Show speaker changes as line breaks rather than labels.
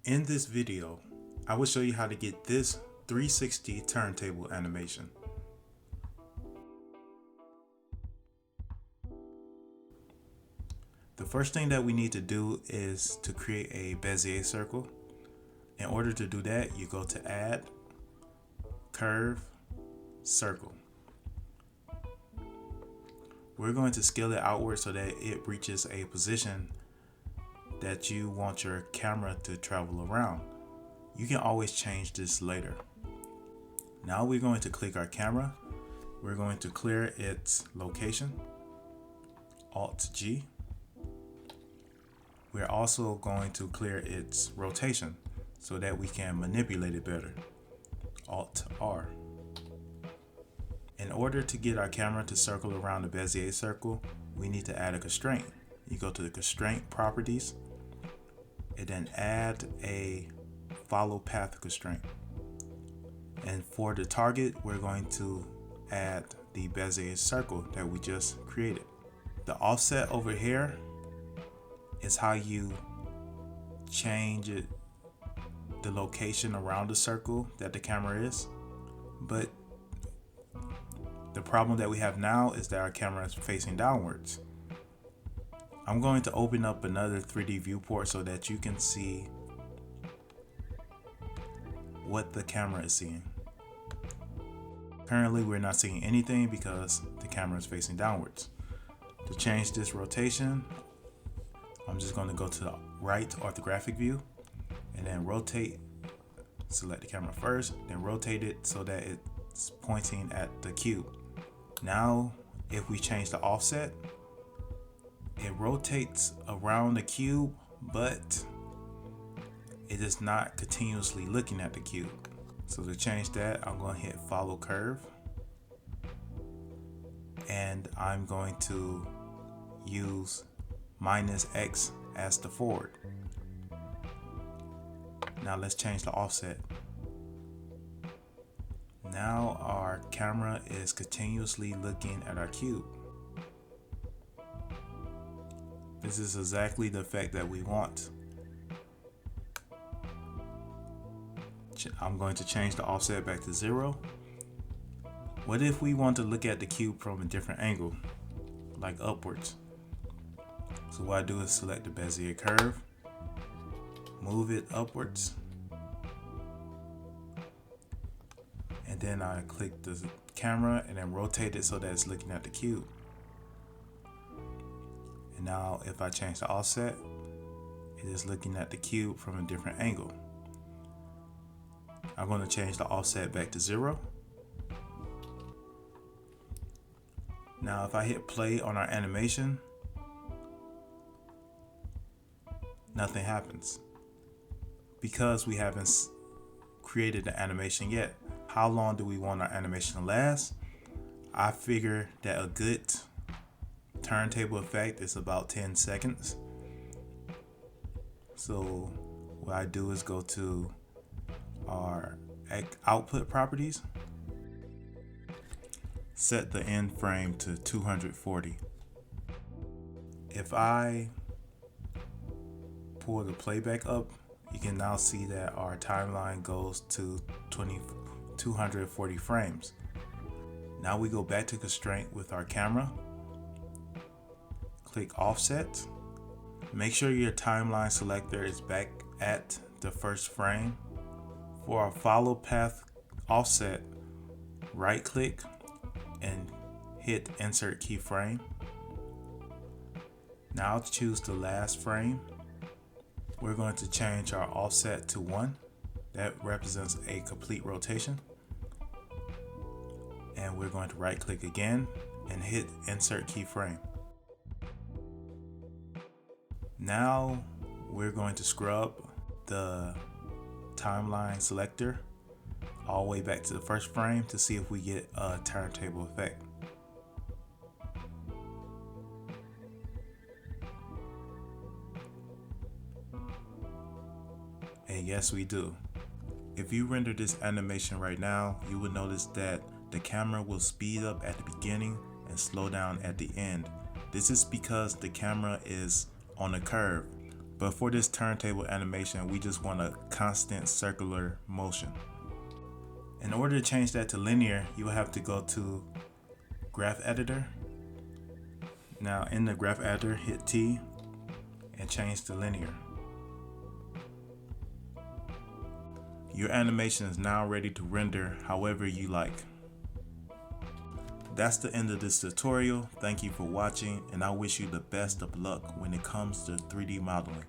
In this video, I will show you how to get this 360 turntable animation. The first thing that we need to do is to create a Bezier circle. In order to do that, you go to Add, Curve, Circle. We're going to scale it outward so that it reaches a position that you want your camera to travel around. You can always change this later. Now we're going to click our camera. We're going to clear its location, Alt G. We're also going to clear its rotation so that we can manipulate it better, Alt R. In order to get our camera to circle around the Bezier circle, we need to add a constraint. You go to the constraint properties and then add a follow path constraint. And for the target, we're going to add the Bezier circle that we just created. The offset over here is how you change it, the location around the circle that the camera is. But the problem that we have now is that our camera is facing downwards. I'm going to open up another 3D viewport so that you can see what the camera is seeing. Currently, we're not seeing anything because the camera is facing downwards. To change this rotation, I'm just going to go to the right orthographic view and then rotate, select the camera first, then rotate it so that it's pointing at the cube. Now, if we change the offset, it rotates around the cube, but it is not continuously looking at the cube. So to change that, I'm going to hit follow curve, and I'm going to use -X as the forward. Now let's change the offset. Now our camera is continuously looking at our cube. This is exactly the effect that we want. I'm going to change the offset back to 0. What if we want to look at the cube from a different angle, like upwards? So what I do is select the Bezier curve, move it upwards, and then I click the camera and then rotate it so that it's looking at the cube. And now if I change the offset, it is looking at the cube from a different angle. I'm going to change the offset back to 0. Now if I hit play on our animation, nothing happens because we haven't created the animation yet. How long do we want our animation to last? I figure that a good turntable effect is about 10 seconds. So what I do is go to our output properties, set the end frame to 240. If I pull the playback up, you can now see that our timeline goes to 240 frames. Now we go back to constraint with our camera, click offset, make sure your timeline selector is back at the first frame. For our follow path offset, right click and hit insert keyframe. Now choose the last frame. We're going to change our offset to 1. That represents a complete rotation. And we're going to right click again and hit insert keyframe. Now we're going to scrub the timeline selector all the way back to the first frame to see if we get a turntable effect. And yes, we do. If you render this animation right now, you will notice that the camera will speed up at the beginning and slow down at the end. This is because the camera is on a curve. But for this turntable animation, we just want a constant circular motion. In order to change that to linear, you will have to go to Graph Editor. Now in the Graph Editor, hit T and change to linear. Your animation is now ready to render however you like. That's the end of this tutorial. Thank you for watching, and I wish you the best of luck when it comes to 3D modeling.